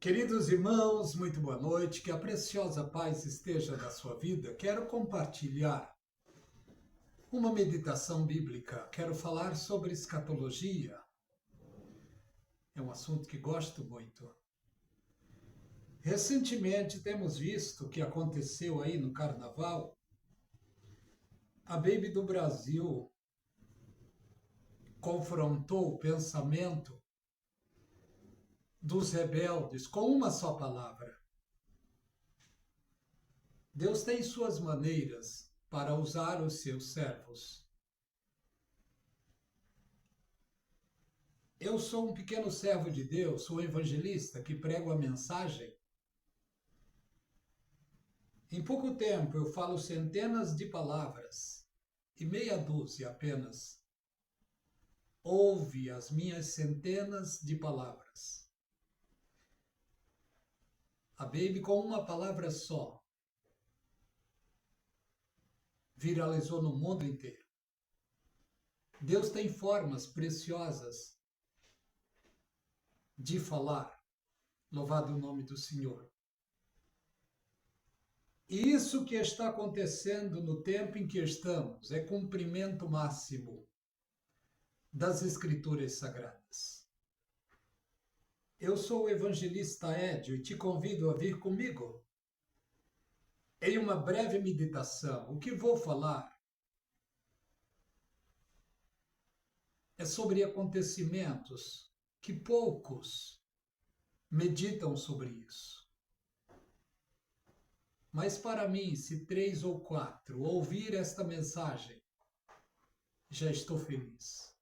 Queridos irmãos, muito boa noite, que a preciosa paz esteja na sua vida. Quero compartilhar uma meditação bíblica, quero falar sobre escatologia. É um assunto que gosto muito. Recentemente temos visto o que aconteceu aí no Carnaval. A Baby do Brasil confrontou o pensamento dos rebeldes com uma só palavra. Deus tem suas maneiras para usar os seus servos. Eu sou um pequeno servo de Deus, sou um evangelista que prego a mensagem. Em pouco tempo eu falo centenas de palavras e meia dúzia apenas ouve as minhas centenas de palavras. A Baby, com uma palavra só, viralizou no mundo inteiro. Deus tem formas preciosas de falar. Louvado o nome do Senhor. E isso que está acontecendo no tempo em que estamos é cumprimento máximo das Escrituras Sagradas. Eu sou o evangelista Edio e te convido a vir comigo em uma breve meditação. O que vou falar é sobre acontecimentos que poucos meditam sobre isso. Mas para mim, se 3 ou 4 ouvir esta mensagem, já estou feliz.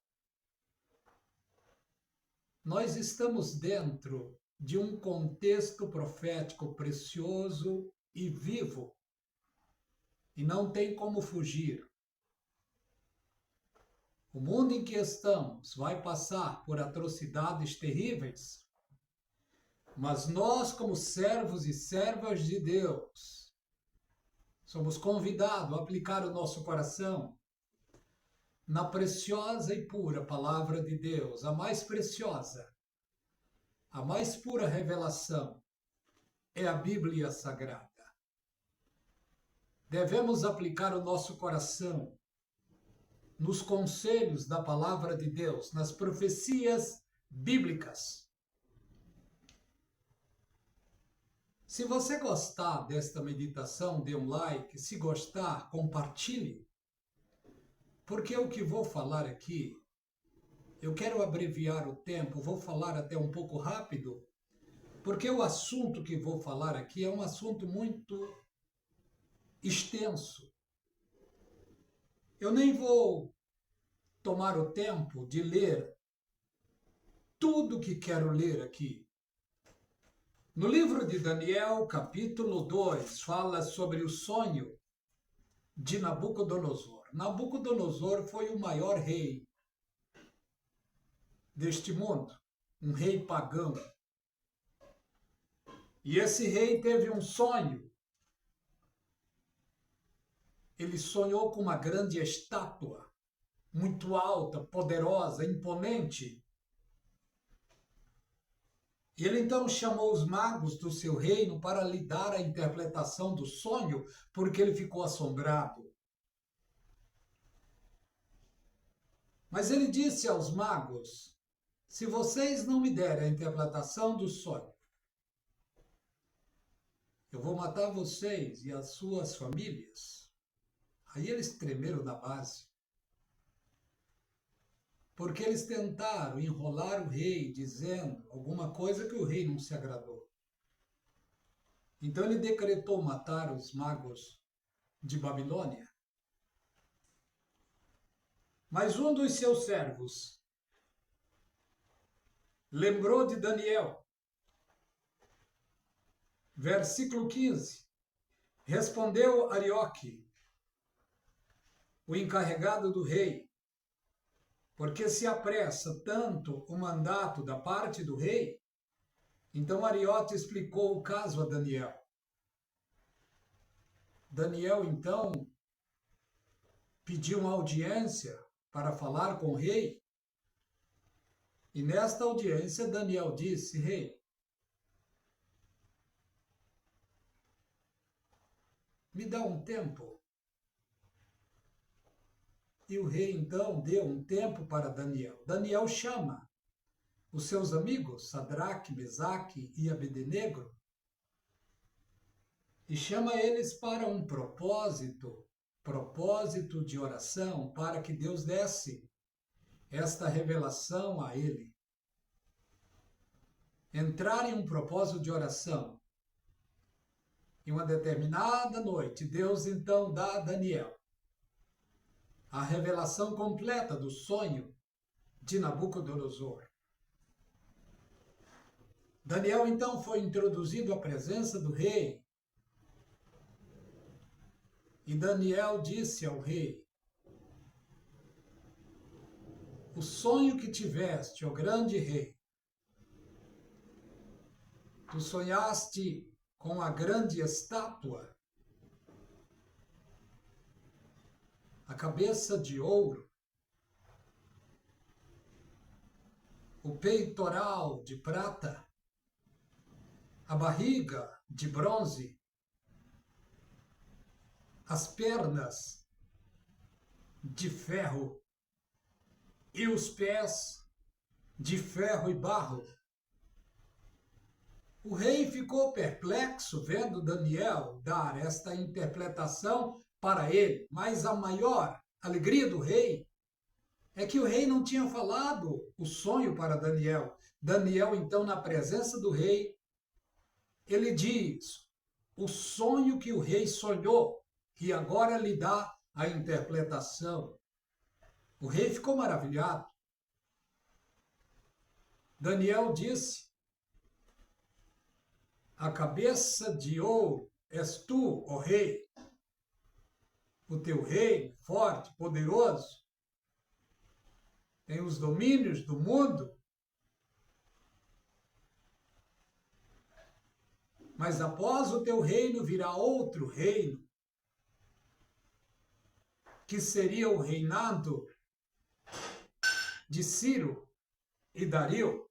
Nós estamos dentro de um contexto profético precioso e vivo, e não tem como fugir. O mundo em que estamos vai passar por atrocidades terríveis, mas nós, como servos e servas de Deus, somos convidados a aplicar o nosso coração na preciosa e pura palavra de Deus, a mais preciosa, a mais pura revelação é a Bíblia Sagrada. Devemos aplicar o nosso coração nos conselhos da palavra de Deus, nas profecias bíblicas. Se você gostar desta meditação, dê um like. Se gostar, compartilhe. Porque o que vou falar aqui, eu quero abreviar o tempo, vou falar até um pouco rápido, porque o assunto que vou falar aqui é um assunto muito extenso. Eu nem vou tomar o tempo de ler tudo que quero ler aqui. No livro de Daniel, capítulo 2, fala sobre o sonho de Nabucodonosor. Nabucodonosor foi o maior rei deste mundo, um rei pagão. E esse rei teve um sonho. Ele sonhou com uma grande estátua, muito alta, poderosa, imponente. E ele então chamou os magos do seu reino para lhe dar a interpretação do sonho, porque ele ficou assombrado. Mas ele disse aos magos: se vocês não me derem a interpretação do sonho, eu vou matar vocês e as suas famílias. Aí eles tremeram na base, porque eles tentaram enrolar o rei, dizendo alguma coisa que o rei não se agradou. Então ele decretou matar os magos de Babilônia. Mas um dos seus servos lembrou de Daniel. Versículo 15. Respondeu Arioque, o encarregado do rei, porque se apressa tanto o mandato da parte do rei. Então Arioque explicou o caso a Daniel. Daniel, então, pediu uma audiência para falar com o rei. E nesta audiência, Daniel disse: rei, Me dá um tempo. E o rei então deu um tempo para Daniel. Daniel chama os seus amigos, Sadraque, Mesaque e Abednego, e chama eles para um propósito de oração, para que Deus desse esta revelação a ele. Entrar em um propósito de oração. Em uma determinada noite, Deus então dá a Daniel a revelação completa do sonho de Nabucodonosor. Daniel então foi introduzido à presença do rei. E Daniel disse ao rei: o sonho que tiveste, ó grande rei, tu sonhaste com a grande estátua, a cabeça de ouro, o peitoral de prata, a barriga de bronze, as pernas de ferro e os pés de ferro e barro. O rei ficou perplexo vendo Daniel dar esta interpretação para ele, mas a maior alegria do rei é que o rei não tinha falado o sonho para Daniel. Daniel, então, na presença do rei, ele diz o sonho que o rei sonhou e agora lhe dá a interpretação. O rei ficou maravilhado. Daniel disse: a cabeça de ouro és tu, ó rei. O teu reino, forte, poderoso, tem os domínios do mundo. Mas após o teu reino virá outro reino, que seria o reinado de Ciro e Dario.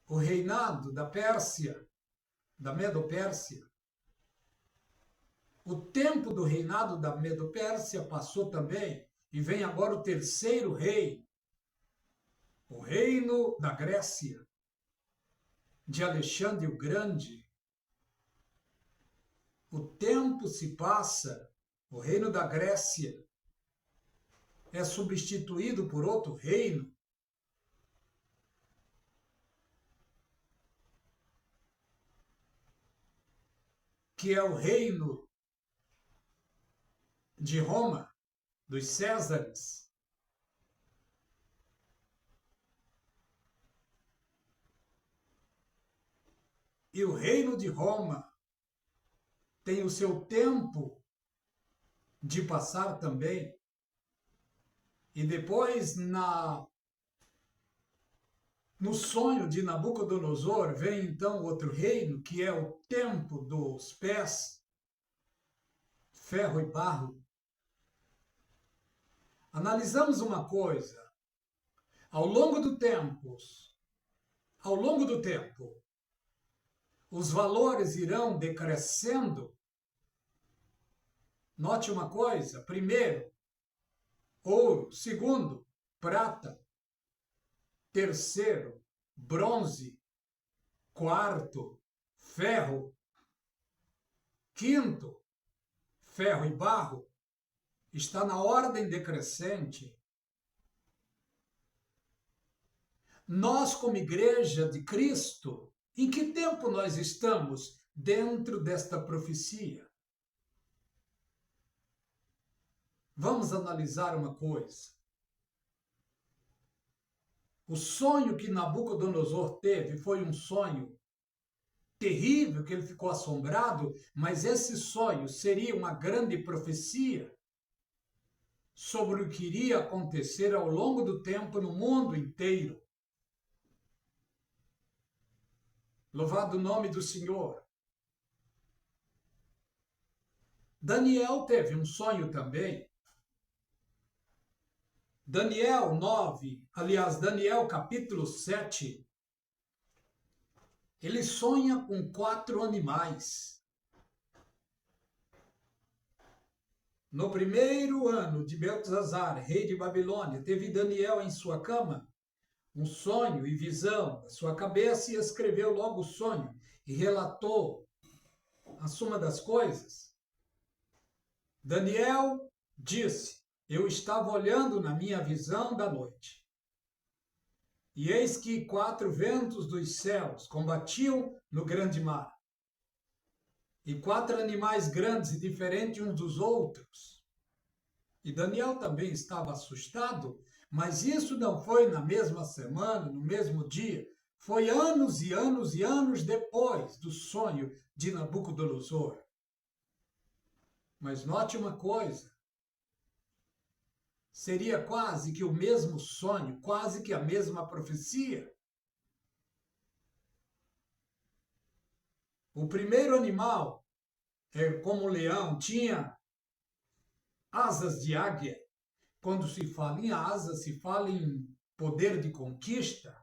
O reinado da Pérsia, da Medo-Pérsia. O tempo do reinado da Medo-Pérsia passou também, e vem agora o terceiro rei, o reino da Grécia, de Alexandre o Grande. O tempo se passa, o reino da Grécia é substituído por outro reino, que é o reino de Roma, dos Césares. E o reino de Roma tem o seu tempo de passar também. E depois, no sonho de Nabucodonosor, vem então outro reino, que é o tempo dos pés, ferro e barro. Analisamos uma coisa. Ao longo do tempo, os valores irão decrescendo. Note uma coisa: primeiro, ouro; segundo, prata; terceiro, bronze; quarto, ferro; quinto, ferro e barro. Está na ordem decrescente. Nós, como Igreja de Cristo, em que tempo nós estamos dentro desta profecia? Vamos analisar uma coisa. O sonho que Nabucodonosor teve foi um sonho terrível, que ele ficou assombrado, mas esse sonho seria uma grande profecia sobre o que iria acontecer ao longo do tempo no mundo inteiro. Louvado o nome do Senhor. Daniel teve um sonho também. Daniel capítulo 7, Ele sonha com 4 animais. No primeiro ano de Beltesazar, rei de Babilônia, teve Daniel em sua cama um sonho e visão da sua cabeça e escreveu logo o sonho e relatou a suma das coisas. Daniel disse: eu estava olhando na minha visão da noite, e eis que 4 ventos dos céus combatiam no grande mar, e 4 animais grandes e diferentes uns dos outros. E Daniel também estava assustado, mas isso não foi na mesma semana, no mesmo dia, foi anos e anos e anos depois do sonho de Nabucodonosor. Mas note uma coisa, seria quase que o mesmo sonho, quase que a mesma profecia. O primeiro animal, como o leão, tinha asas de águia. Quando se fala em asas, se fala em poder de conquista.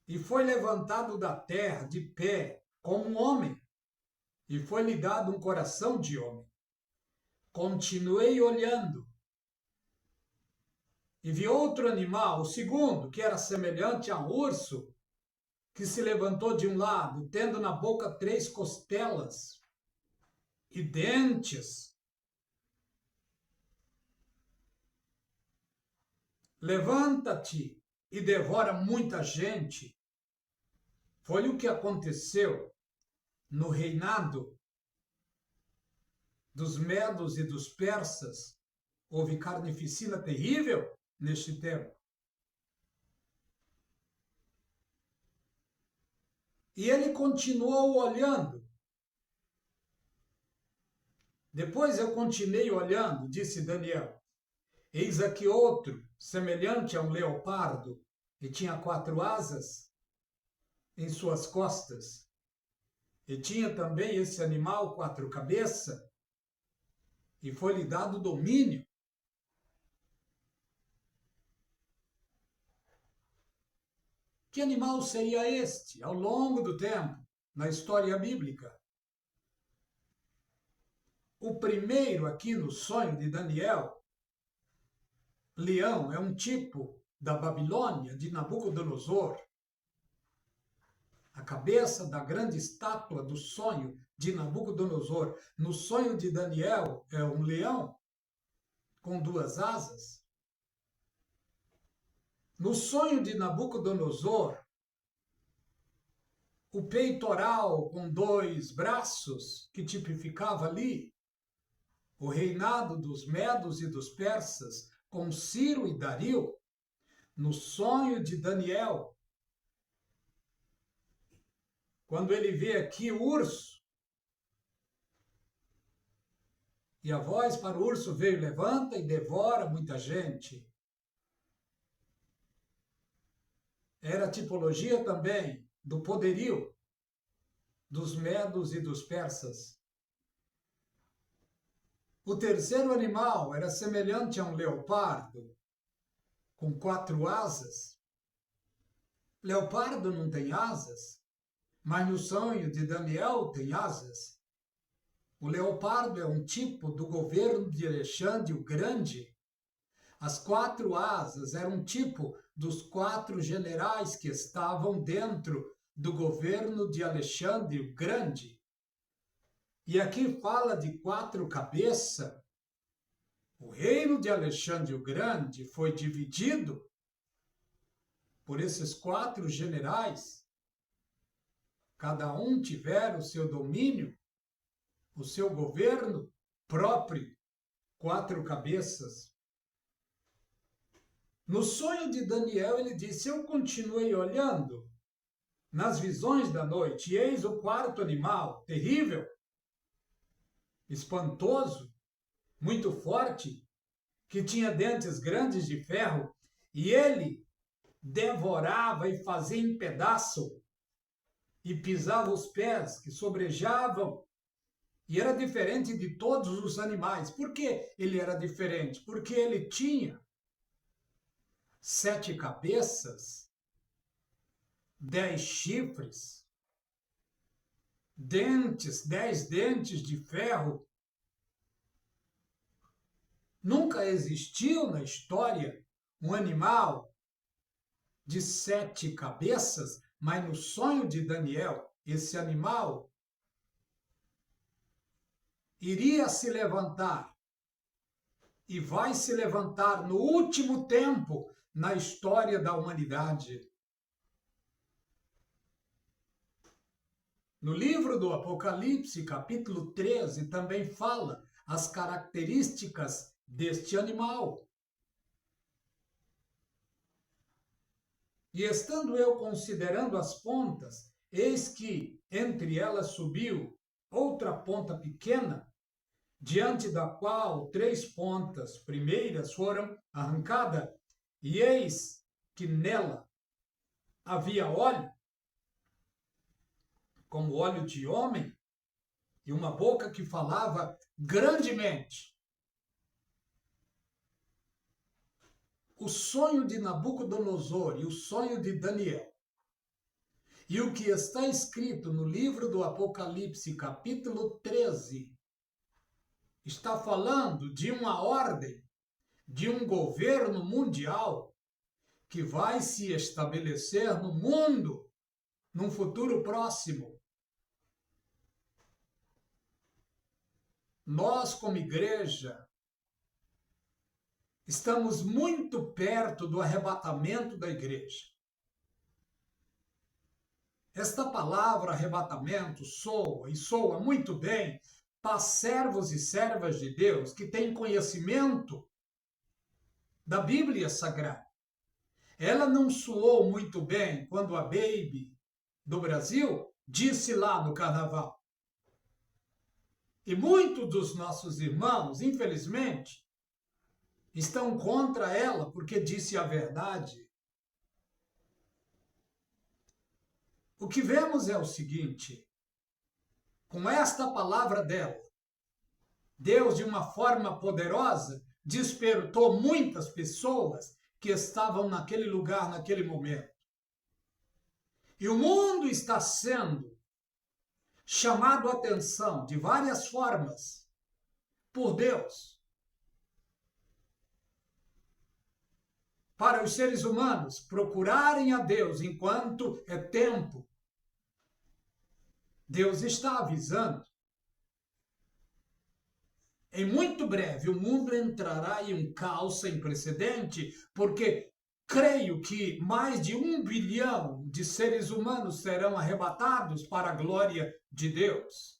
E foi levantado da terra de pé como um homem, e foi-lhe dado um coração de homem. Continuei olhando, e vi outro animal, o segundo, que era semelhante a um urso, que se levantou de um lado, tendo na boca 3 costelas e dentes. Levanta-te e devora muita gente. Foi o que aconteceu no reinado dos medos e dos persas. Houve carnificina terrível neste tempo. E ele continuou olhando. Depois eu continuei olhando, disse Daniel. Eis aqui outro, semelhante a um leopardo, e tinha 4 asas em suas costas. E tinha também esse animal 4 cabeças, e foi-lhe dado domínio. Que animal seria este ao longo do tempo, na história bíblica? O primeiro aqui no sonho de Daniel, leão, é um tipo da Babilônia, de Nabucodonosor. A cabeça da grande estátua do sonho de Nabucodonosor. No sonho de Daniel é um leão com 2 asas. No sonho de Nabucodonosor, o peitoral com 2 braços, que tipificava ali o reinado dos medos e dos persas, com Ciro e Dario. No sonho de Daniel, quando ele vê aqui o urso, e a voz para o urso veio, levanta e devora muita gente. Era a tipologia também do poderio dos medos e dos persas. O terceiro animal era semelhante a um leopardo, com 4 asas. Leopardo não tem asas, mas no sonho de Daniel tem asas. O leopardo é um tipo do governo de Alexandre o Grande. As 4 asas eram um tipo dos 4 generais que estavam dentro do governo de Alexandre o Grande. E aqui fala de 4 cabeças. O reino de Alexandre o Grande foi dividido por esses 4 generais. Cada um tiver o seu domínio, o seu governo próprio, 4 cabeças. No sonho de Daniel, ele disse: eu continuei olhando nas visões da noite, e eis o 4º animal, terrível, espantoso, muito forte, que tinha dentes grandes de ferro, e ele devorava e fazia em pedaço, e pisava os pés que sobrejavam, e era diferente de todos os animais. Por que ele era diferente? Porque ele tinha 7 cabeças 10 chifres, dentes, 10 dentes de ferro. Nunca existiu na história um animal de 7 cabeças, mas no sonho de Daniel, esse animal iria se levantar e vai se levantar no último tempo na história da humanidade. No livro do Apocalipse, capítulo 13, também fala as características deste animal. E estando eu considerando as pontas, eis que entre elas subiu outra ponta pequena, diante da qual 3 pontas primeiras foram arrancadas, e eis que nela havia óleo, como óleo de homem, e uma boca que falava grandemente. O sonho de Nabucodonosor e o sonho de Daniel, e o que está escrito no livro do Apocalipse, capítulo 13, está falando de uma ordem, de um governo mundial que vai se estabelecer no mundo num futuro próximo. Nós, como igreja, estamos muito perto do arrebatamento da igreja. Esta palavra arrebatamento soa e soa muito bem para servos e servas de Deus que têm conhecimento da Bíblia Sagrada. Ela não soou muito bem quando a Baby do Brasil disse lá no carnaval. E muitos dos nossos irmãos, infelizmente, estão contra ela porque disse a verdade. O que vemos é o seguinte: com esta palavra dela, Deus, de uma forma poderosa, despertou muitas pessoas que estavam naquele lugar, naquele momento. E o mundo está sendo chamado a atenção de várias formas por Deus para os seres humanos procurarem a Deus enquanto é tempo. Deus está avisando. Em muito breve, o mundo entrará em um caos sem precedente, porque creio que mais de 1 bilhão de seres humanos serão arrebatados para a glória de Deus.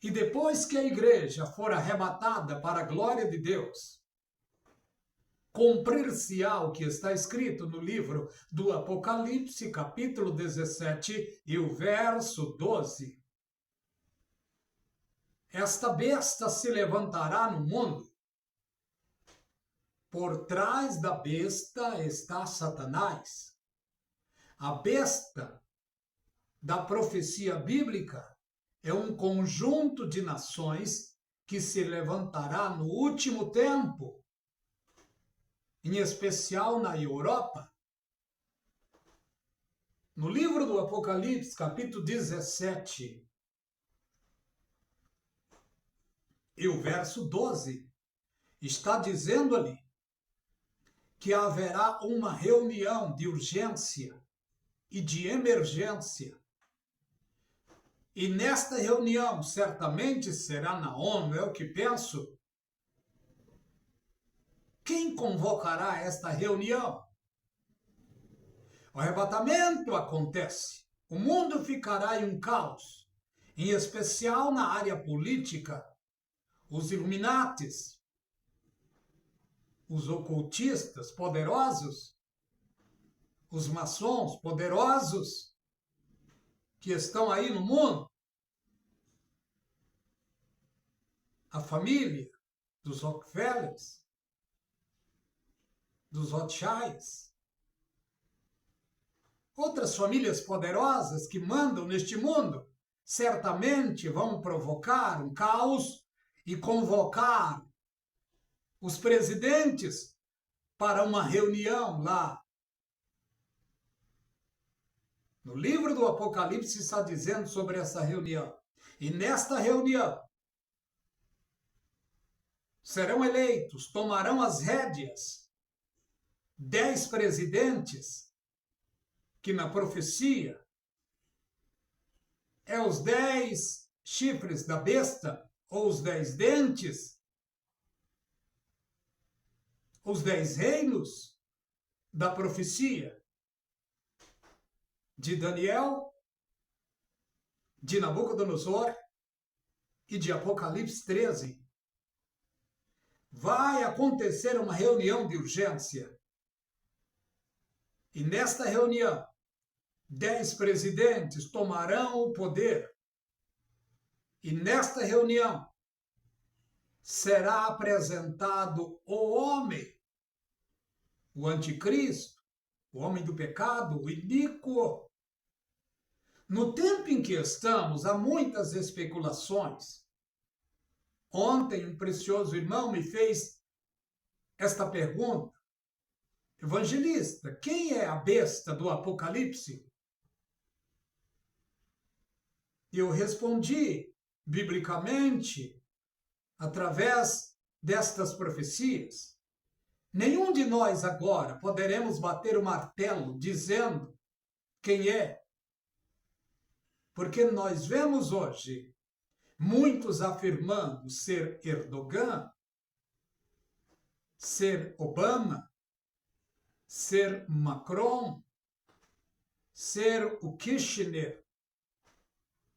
E depois que a igreja for arrebatada para a glória de Deus, cumprir-se-á o que está escrito no livro do Apocalipse, capítulo 17 e o verso 12. Esta besta se levantará no mundo. Por trás da besta está Satanás. A besta da profecia bíblica é um conjunto de nações que se levantará no último tempo, em especial na Europa. No livro do Apocalipse, capítulo 17, e o verso 12, está dizendo ali que haverá uma reunião de urgência e de emergência. E nesta reunião, certamente será na ONU, é o que penso. Quem convocará esta reunião? O arrebatamento acontece. O mundo ficará em um caos, em especial na área política. Os Illuminatis, os ocultistas poderosos, os maçons poderosos que estão aí no mundo, a família dos Rockefellers, dos Rothschilds, outras famílias poderosas que mandam neste mundo, certamente vão provocar um caos e convocar os presidentes para uma reunião lá. No livro do Apocalipse está dizendo sobre essa reunião. E nesta reunião serão eleitos, tomarão as rédeas 10 presidentes, que na profecia é os 10 chifres da besta, ou os 10 dentes, os 10 reinos da profecia de Daniel, de Nabucodonosor e de Apocalipse 13. Vai acontecer uma reunião de urgência. E nesta reunião, 10 presidentes tomarão o poder. E nesta reunião será apresentado o homem, o anticristo, o homem do pecado, o iníquo. No tempo em que estamos, há muitas especulações. Ontem, um precioso irmão me fez esta pergunta. Evangelista, quem é a besta do Apocalipse? E eu respondi, biblicamente, através destas profecias. Nenhum de nós agora poderemos bater o martelo dizendo quem é. Porque nós vemos hoje muitos afirmando ser Erdogan, ser Obama, ser Macron, ser o Kirchner,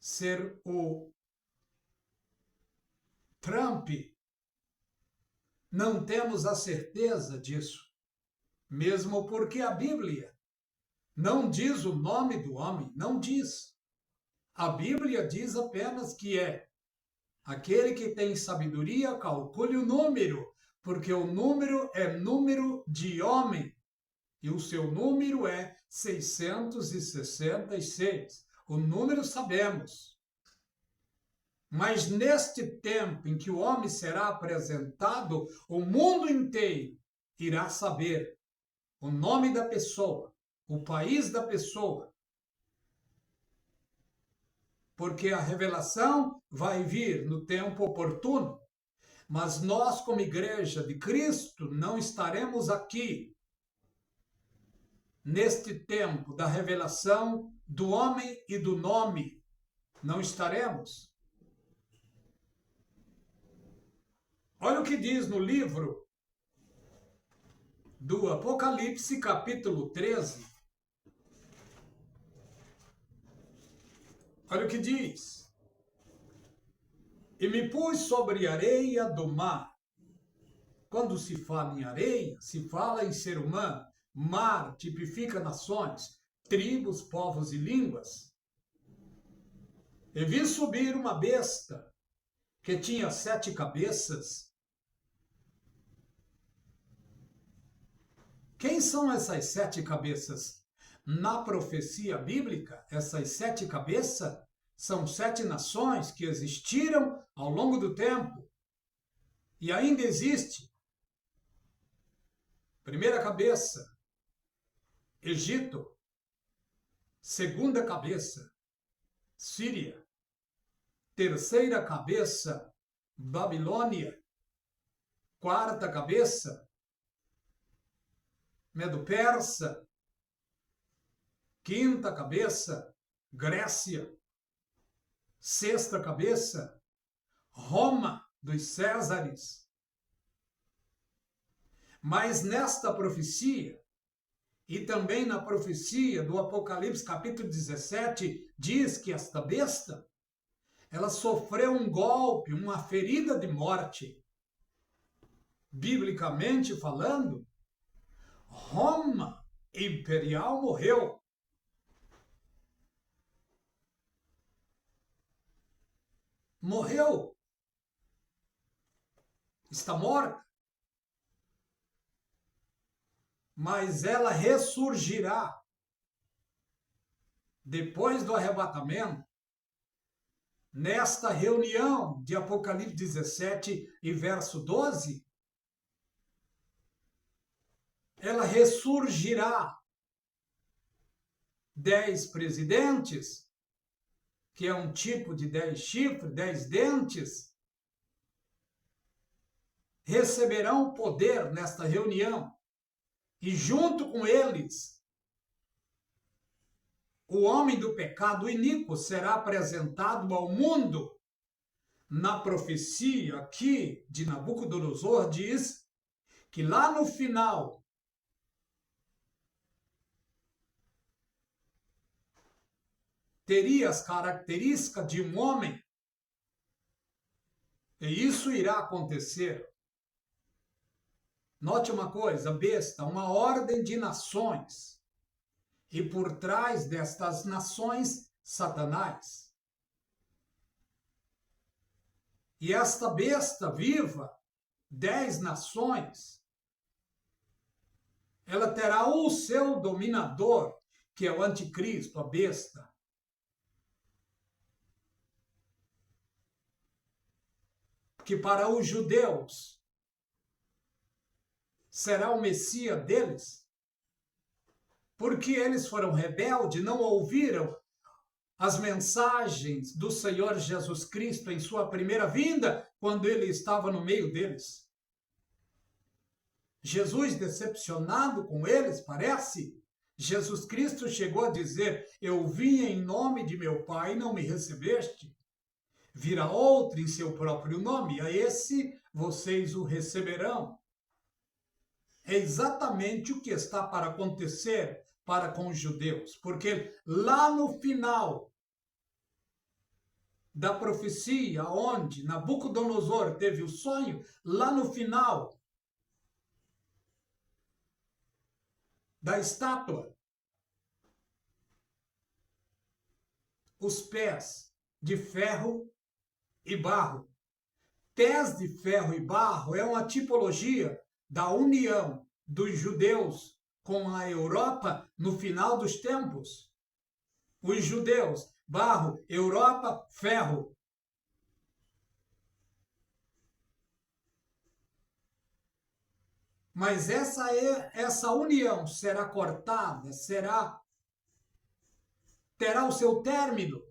ser o Trump. Não temos a certeza disso, mesmo porque a Bíblia não diz o nome do homem, não diz. A Bíblia diz apenas que é aquele que tem sabedoria, calcule o número, porque o número é número de homem, e o seu número é 666. O número sabemos. Mas neste tempo em que o homem será apresentado, o mundo inteiro irá saber o nome da pessoa, o país da pessoa, porque a revelação vai vir no tempo oportuno. Mas nós, como igreja de Cristo, não estaremos aqui neste tempo da revelação do homem e do nome. Não estaremos. Olha o que diz no livro do Apocalipse, capítulo 13. Olha o que diz. E me pus sobre a areia do mar. Quando se fala em areia, se fala em ser humano. Mar tipifica nações, tribos, povos e línguas. E vi subir uma besta que tinha 7 cabeças. Quem são essas 7 cabeças? Na profecia bíblica, essas 7 cabeças são 7 nações que existiram ao longo do tempo e ainda existe. Primeira cabeça, Egito. Segunda cabeça, Síria. Terceira cabeça, Babilônia. Quarta cabeça, Medo-Persa. Quinta cabeça, Grécia. Sexta cabeça, Roma dos Césares. Mas nesta profecia, e também na profecia do Apocalipse capítulo 17, diz que esta besta, ela sofreu um golpe, uma ferida de morte. Biblicamente falando, Roma imperial morreu. Morreu. Está morta. Mas ela ressurgirá depois do arrebatamento, nesta reunião de Apocalipse 17 e verso 12. ela ressurgirá. 10 presidentes, que é um tipo de 10 chifres, 10 dentes, receberão poder nesta reunião. E junto com eles, o homem do pecado iníquo será apresentado ao mundo. Na profecia aqui de Nabucodonosor diz que lá no final teria as características de um homem. E isso irá acontecer. Note uma coisa, besta, uma ordem de nações. E por trás destas nações, Satanás. E esta besta viva, 10 nações, ela terá o seu dominador, que é o anticristo, a besta. Que para os judeus será o Messias deles, porque eles foram rebeldes, não ouviram as mensagens do Senhor Jesus Cristo em sua primeira vinda, quando ele estava no meio deles. Jesus, decepcionado com eles, parece, Jesus Cristo chegou a dizer: eu vim em nome de meu Pai e não me recebeste. Virá outro em seu próprio nome, a esse vocês o receberão. É exatamente o que está para acontecer para com os judeus, porque lá no final da profecia, onde Nabucodonosor teve o sonho, lá no final da estátua, os pés de ferro e barro. Pés de ferro e barro é uma tipologia da união dos judeus com a Europa no final dos tempos. Os judeus, barro, Europa, ferro. Mas essa união será cortada, terá o seu término.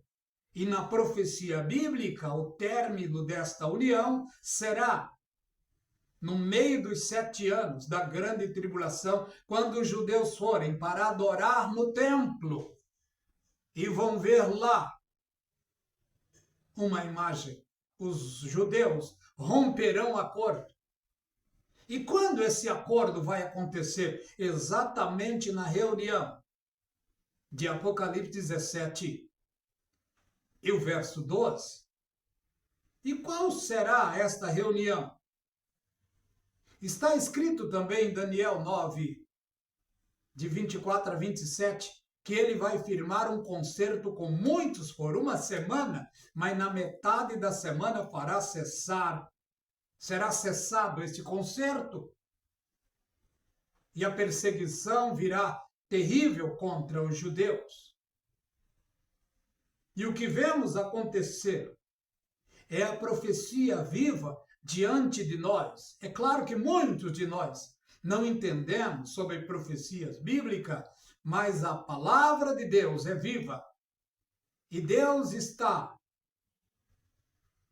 E na profecia bíblica, o término desta união será no meio dos 7 anos da grande tribulação, quando os judeus forem para adorar no templo e vão ver lá uma imagem. Os judeus romperão acordo. E quando esse acordo vai acontecer? Exatamente na reunião de Apocalipse 17 e o verso 12. E qual será esta reunião? Está escrito também em Daniel 9, de 24 a 27, que ele vai firmar um concerto com muitos por uma semana, mas na metade da semana será cessado este concerto. E a perseguição virá terrível contra os judeus. E o que vemos acontecer é a profecia viva diante de nós. É claro que muitos de nós não entendemos sobre profecias bíblicas, mas a palavra de Deus é viva. E Deus está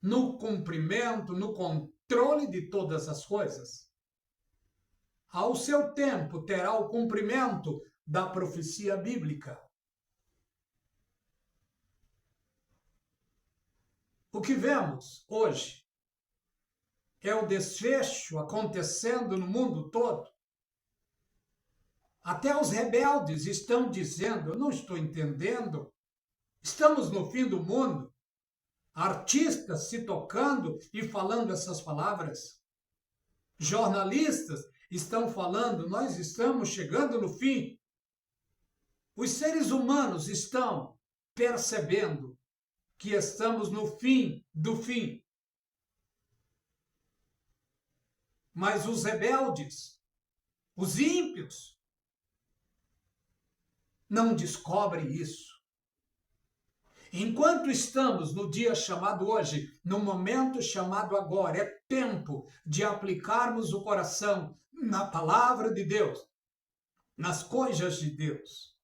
no cumprimento, no controle de todas as coisas. Ao seu tempo terá o cumprimento da profecia bíblica. O que vemos hoje é o desfecho acontecendo no mundo todo. Até os rebeldes estão dizendo: eu não estou entendendo, estamos no fim do mundo. Artistas se tocando e falando essas palavras. Jornalistas estão falando: nós estamos chegando no fim. Os seres humanos estão percebendo que estamos no fim do fim. Mas os rebeldes, os ímpios, não descobrem isso. Enquanto estamos no dia chamado hoje, no momento chamado agora, é tempo de aplicarmos o coração na palavra de Deus, nas coisas de Deus.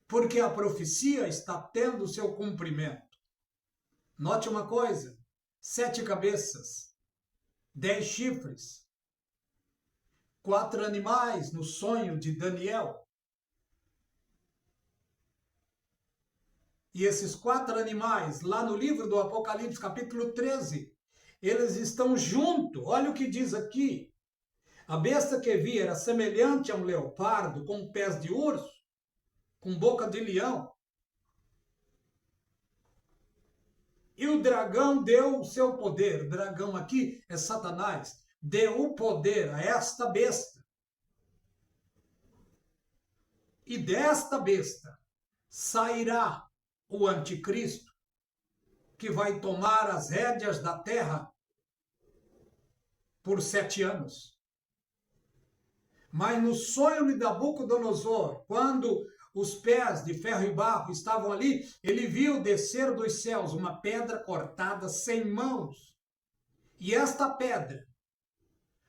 Porque a profecia está tendo seu cumprimento. Note uma coisa: 7 cabeças, 10 chifres, 4 animais no sonho de Daniel. E esses 4 animais, lá no livro do Apocalipse, capítulo 13, eles estão juntos. Olha o que diz aqui. A besta que vi era semelhante a um leopardo, com pés de urso, com boca de leão. E o dragão deu o seu poder. O dragão aqui é Satanás. Deu o poder a esta besta. E desta besta sairá o anticristo, que vai tomar as rédeas da terra por 7 anos. Mas no sonho de Nabucodonosor, quando os pés de ferro e barro estavam ali, ele viu descer dos céus uma pedra cortada sem mãos. E esta pedra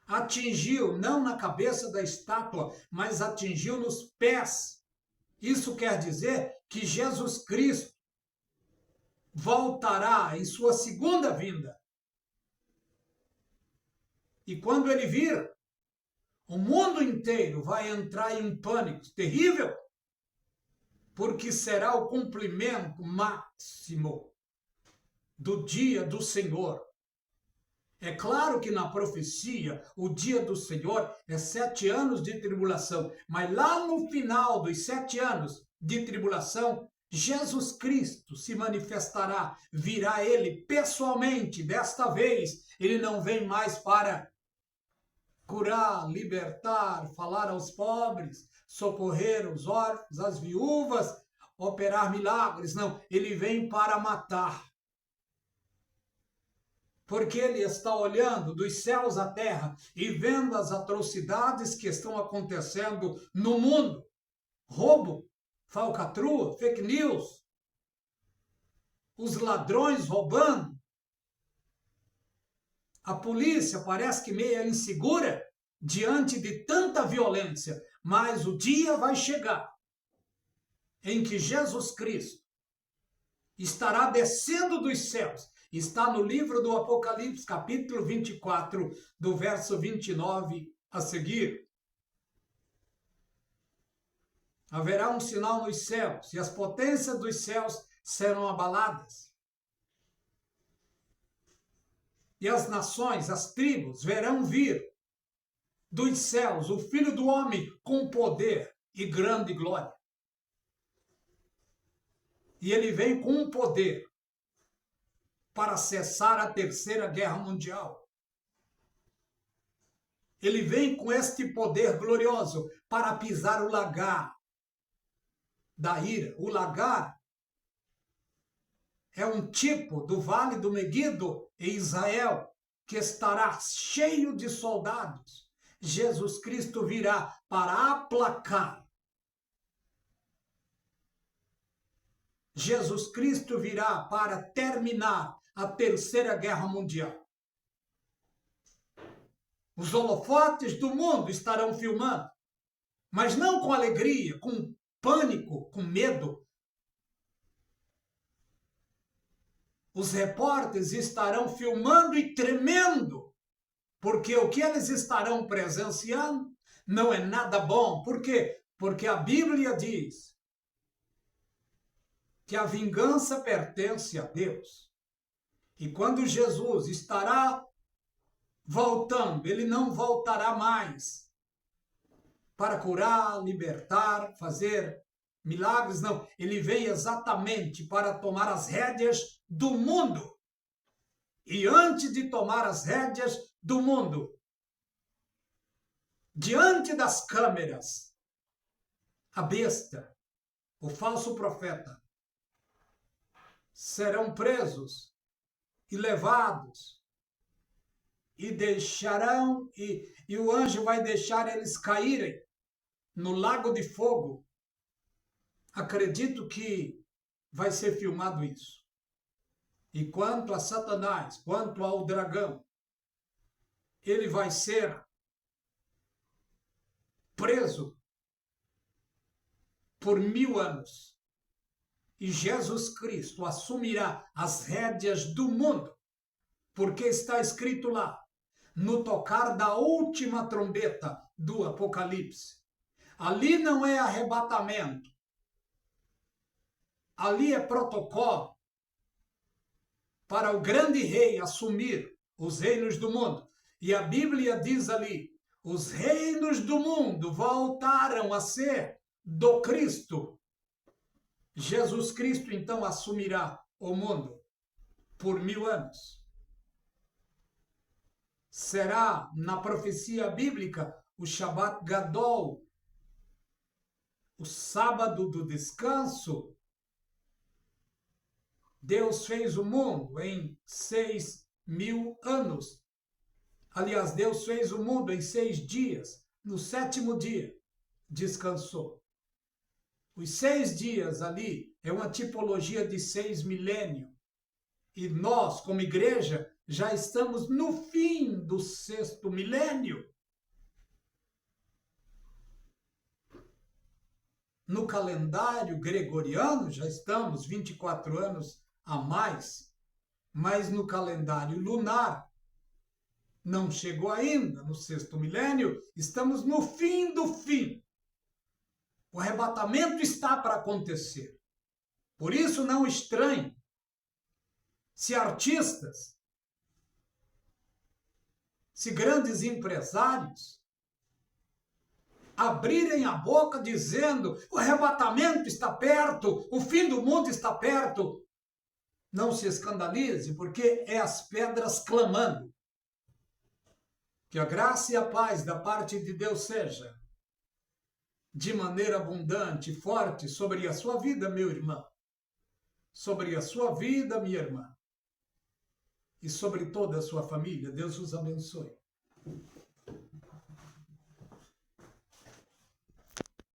atingiu não na cabeça da estátua, mas atingiu nos pés. Isso quer dizer que Jesus Cristo voltará em sua segunda vinda. E quando ele vir, o mundo inteiro vai entrar em um pânico terrível, porque será o cumprimento máximo do dia do Senhor. É claro que na profecia, o dia do Senhor é 7 anos de tribulação, mas lá no final dos 7 anos de tribulação, Jesus Cristo se manifestará, virá ele pessoalmente. Desta vez, ele não vem mais para curar, libertar, falar aos pobres, socorrer os órfãos, as viúvas, operar milagres. Não, ele vem para matar. Porque ele está olhando dos céus à terra e vendo as atrocidades que estão acontecendo no mundo. Roubo, falcatrua, fake news, os ladrões roubando. A polícia parece que meio insegura diante de tanta violência, mas o dia vai chegar em que Jesus Cristo estará descendo dos céus. Está no livro do Apocalipse, capítulo 24, do verso 29 a seguir. Haverá um sinal nos céus, e as potências dos céus serão abaladas. E as nações, as tribos, verão vir dos céus o Filho do Homem com poder e grande glória. E ele vem com um poder para cessar a Terceira Guerra Mundial. Ele vem com este poder glorioso para pisar o lagar da ira. O lagar é um tipo do Vale do Meguido em Israel, que estará cheio de soldados. Jesus Cristo virá para aplacar. Jesus Cristo virá para terminar a Terceira Guerra Mundial. Os holofotes do mundo estarão filmando, mas não com alegria, com pânico, com medo. Os repórteres estarão filmando e tremendo, porque o que eles estarão presenciando não é nada bom. Por quê? Porque a Bíblia diz que a vingança pertence a Deus. E quando Jesus estará voltando, ele não voltará mais para curar, libertar, fazer milagres, não. Ele vem exatamente para tomar as rédeas do mundo. E antes de tomar as rédeas do mundo, diante das câmeras, a besta, o falso profeta, serão presos e levados, e deixarão, e o anjo vai deixar eles caírem no lago de fogo. Acredito que vai ser filmado isso. E quanto a Satanás, quanto ao dragão, ele vai ser preso por 1000 anos. E Jesus Cristo assumirá as rédeas do mundo, porque está escrito lá, no tocar da última trombeta do Apocalipse. Ali não é arrebatamento, ali é protocolo para o grande rei assumir os reinos do mundo. E a Bíblia diz ali, os reinos do mundo voltaram a ser do Cristo. Jesus Cristo então assumirá o mundo por 1000 anos. Será, na profecia bíblica, o Shabbat Gadol, o sábado do descanso. Deus fez o mundo em 6.000 anos. Aliás, Deus fez o mundo em 6 dias. No 7º dia, descansou. Os 6 dias ali é uma tipologia de 6 milênios. E nós, como igreja, já estamos no fim do 6º milênio. No calendário gregoriano, já estamos 24 anos a mais, mas no calendário lunar, não chegou ainda no 6º milênio, estamos no fim do fim. O arrebatamento está para acontecer. Por isso, não estranhe se artistas, se grandes empresários abrirem a boca dizendo o arrebatamento está perto, o fim do mundo está perto. Não se escandalize, porque é as pedras clamando. Que a graça e a paz da parte de Deus seja de maneira abundante e forte sobre a sua vida, meu irmão, sobre a sua vida, minha irmã, e sobre toda a sua família. Deus os abençoe.